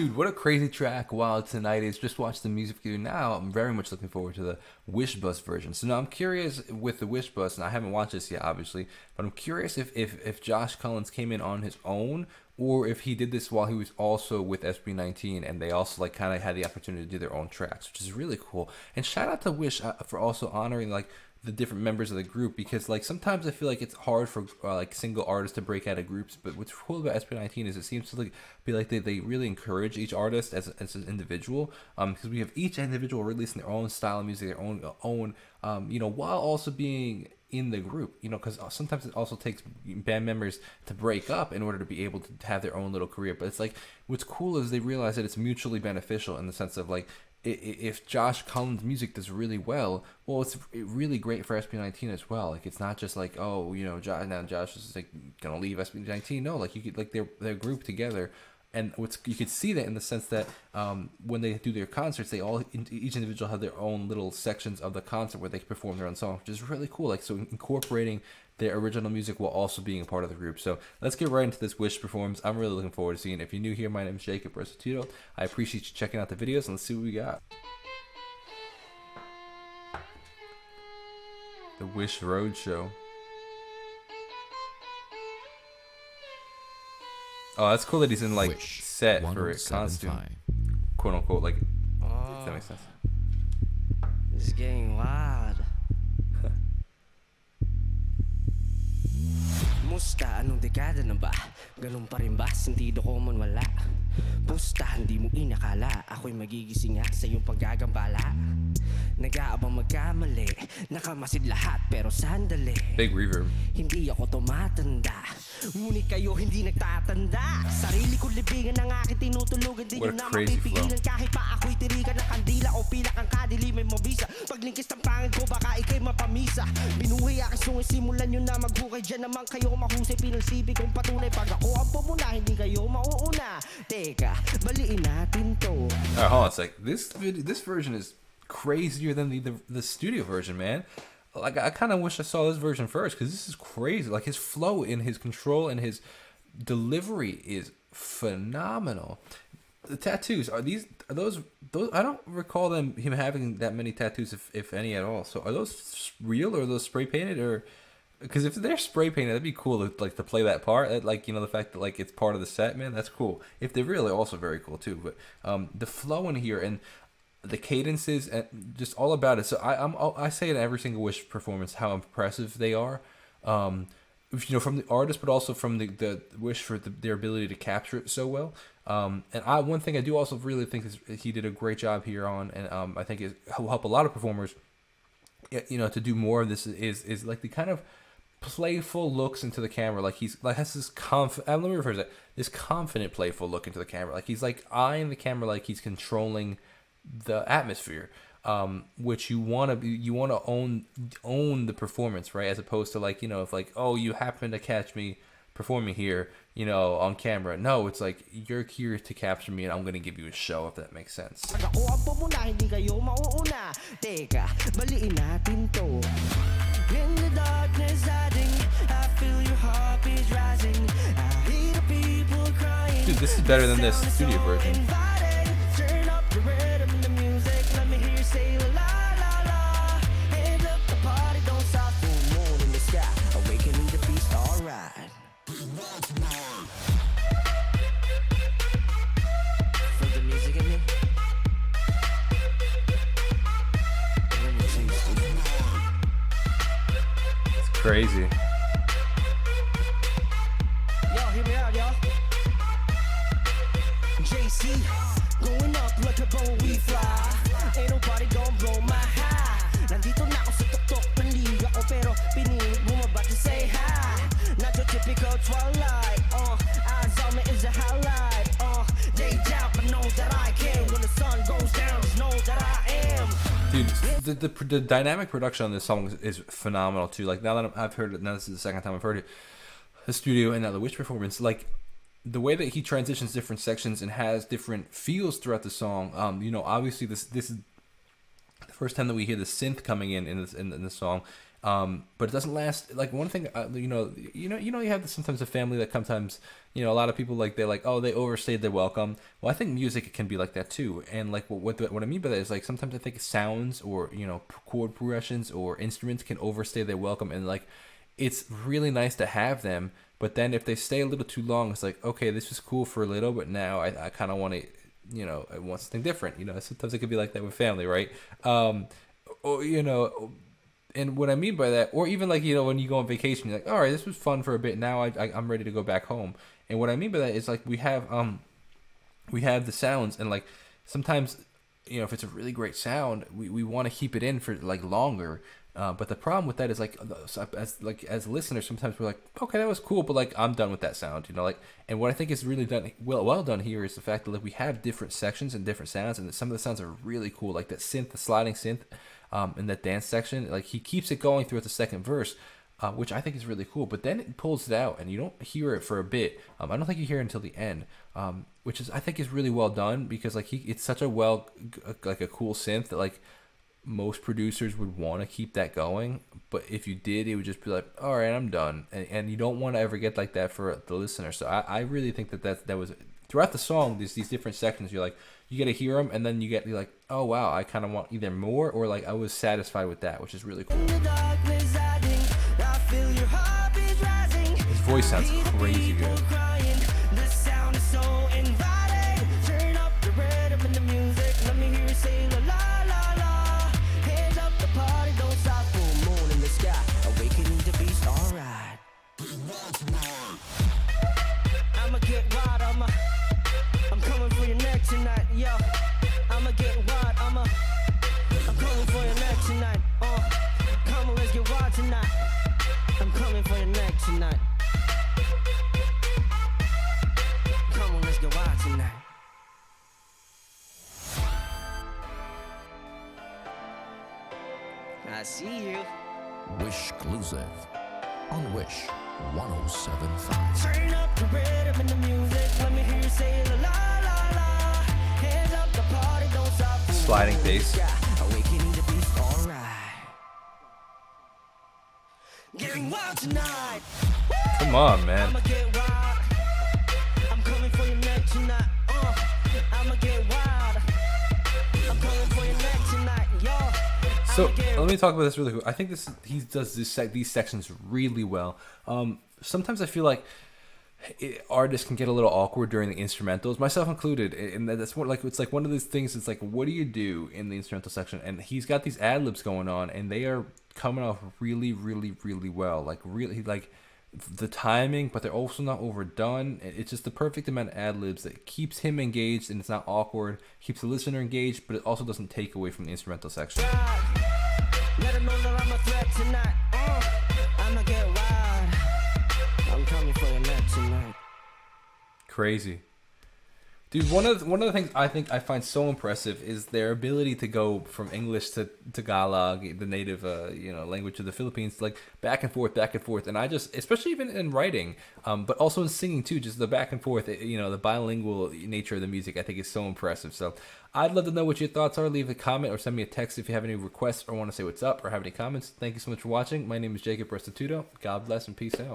Dude, what a crazy track Wild Tonight is. Just watched the music video now. I'm very much looking forward to the Wish Bus version. So now I'm curious with the Wish Bus, and I haven't watched this yet, obviously, but I'm curious if Josh Collins came in on his own, or if he did this while he was also with SB19, and they also like kind of had the opportunity to do their own tracks, which is really cool. And shout out to Wish for also honoring like the different members of the group, because like sometimes I feel like it's hard for like single artists to break out of groups, but what's cool about SB19 is it seems to like be like they really encourage each artist as an individual, because we have each individual releasing their own style of music, their own while also being in the group, because sometimes it also takes band members to break up in order to be able to have their own little career. But it's like what's cool is they realize that it's mutually beneficial in the sense of like, if Josh Collins' music does really well, it's really great for SB19 as well. Like it's not just like, oh, now Josh is like gonna leave SB19. No, like you could like they're grouped together, and you could see that in the sense that when they do their concerts, each individual have their own little sections of the concert where they perform their own song, which is really cool. Like so incorporating their original music while also being a part of the group. So let's get right into this Wish performance. I'm really looking forward to seeing it. If you're new here, my name is Jacob Restituto. I appreciate you checking out the videos, and let's see what we got. The Wish Roadshow. Oh, that's cool that he's in like Wish set for a costume, quote unquote. Like, if that makes sense. It's getting wild. Musta, anong dekada na ba? Ganun pa rin ba? Sentido ko man wala. Pusta, hindi mo inakala ako'y magigising nga sa iyong paggagambala. Nag-aabang magkamali, nakamasid lahat pero sandali. Big reverb. Hindi ako tumatanda, ngunit kayo hindi nagtatanda. Sarili ko libingan ang aking tinutulugan. Di nyo na mapipigilan kahit pa ako'y tirikan ng kandila o pilak ang kadili may mabisa. Paglingkis ng pangit ko baka ikay mapamisa. Binuhay aking sungay, simulan nyo na maghukay. Diyan naman kayo mahusay, pinagsipi kong patunay. Pag ako ang pumuna, hindi kayo mauuna. Teka, baliin natin to. Alright, hold on a sec. This version is crazier than the studio version, man. Like I kind of wish I saw this version first, because this is crazy. Like his flow and his control and his delivery is phenomenal. The tattoos are those I don't recall him having that many tattoos, if any at all. So are those real, or are those spray painted, or because if they're spray painted, that'd be cool to play that part. Like the fact that like it's part of the set, man, that's cool. If they're real, they're also very cool too. But the flow in here and the cadences and just all about it. So I say in every single Wish performance how impressive they are, from the artist, but also from the Wish for their ability to capture it so well. And one thing I do also really think is he did a great job here on, and I think it will help a lot of performers, to do more of this is like the kind of playful looks into the camera. Like he's like has this let me rephrase that. This confident, playful look into the camera. Like he's like eyeing the camera like he's controlling the atmosphere, which you want to own the performance, right? As opposed to like, if like, oh, you happen to catch me performing here, on camera. No, it's like you're here to capture me and I'm gonna give you a show, if that makes sense. In the darkness hiding, I feel your heartbeat rising. I hear the people crying. Dude, this is better than this studio version. Turn up the rhythm, the music, let me hear you say la la la. And look, the party don't stop. Full moon in the sky, awakening the beast, alright. Feel the music in me? Crazy. Yo, hear me out, y'all. JC, going up like a bow we fly. Ain't nobody gon' blow my high. Nandito na ako sa tuktok ng liga ko, pero pinilit bumaba to say hi. Not your typical twilight. Eyes on me is a highlight. They doubt, but know that I can. When the sun goes down, just know that I am. Dude, the dynamic production on this song is phenomenal too. Like now that I've heard it, now this is the second time I've heard it, the studio and now the Wish performance, like the way that he transitions different sections and has different feels throughout the song. Obviously this is the first time that we hear the synth coming in the song. But it doesn't last. Like one thing, you have sometimes a family that sometimes, a lot of people like they're like, oh, they overstayed their welcome. Well, I think music can be like that too. And like what I mean by that is like sometimes I think sounds or chord progressions or instruments can overstay their welcome, and like it's really nice to have them. But then if they stay a little too long, it's like, okay, this was cool for a little, but now I kind of want to, I want something different. Sometimes it could be like that with family, right? Or, and what I mean by that, or even like, when you go on vacation, you're like, all right, this was fun for a bit. Now I'm ready to go back home. And what I mean by that is like we have the sounds, and like sometimes, if it's a really great sound, we want to keep it in for like longer. But the problem with that is like as listeners, sometimes we're like, okay, that was cool, but like I'm done with that sound, and what I think is really done well done here is the fact that like we have different sections and different sounds, and some of the sounds are really cool, like that synth, the sliding synth, in that dance section. Like he keeps it going throughout the second verse, which I think is really cool. But then it pulls it out, and you don't hear it for a bit. I don't think you hear it until the end, which is I think is really well done, because like it's such a like a cool synth that like most producers would want to keep that going, but if you did, it would just be like, all right, I'm done, and you don't want to ever get like that for the listener. So I really think that was throughout the song. These different sections, you get to hear them, and then you're like, oh wow, I kind of want either more, or like I was satisfied with that, which is really cool. His voice sounds crazy good. I'ma get wild, I'm coming for your neck tonight, yo. I'ma get wild, I'm coming for your neck tonight. Come on, let's get wild tonight. I'm coming for your neck tonight. Come on, let's get wild tonight. I see you. Wish exclusive on Wish 107.5. Turn up the rhythm and the music. Let me hear you say la la la la. Hands up, the party don't stop. Sliding bass. Awakening the beast, alright. Getting wild tonight. Come on, man. I'ma get wild. I'm coming for your neck tonight. I'ma get wild. I'm coming for your neck tonight, yo. So let me talk about this really quick. I think he does these sections really well. Sometimes I feel like artists can get a little awkward during the instrumentals, myself included, and that's more like it's like one of those things. It's like, what do you do in the instrumental section? And he's got these ad libs going on, and they are coming off really, really, really well. Like really, like the timing, but they're also not overdone. It's just the perfect amount of ad libs that keeps him engaged, and it's not awkward. Keeps the listener engaged, but it also doesn't take away from the instrumental section. Let him know that I'm a threat tonight. I'ma get wild. I'm coming for your neck tonight. Crazy. Dude, one of the things I find so impressive is their ability to go from English to Tagalog, the native language of the Philippines, like back and forth. And I just, especially even in writing, but also in singing too, just the back and forth, the bilingual nature of the music, I think is so impressive. So I'd love to know what your thoughts are. Leave a comment or send me a text if you have any requests or want to say what's up or have any comments. Thank you so much for watching. My name is Jacob Restituto. God bless and peace out.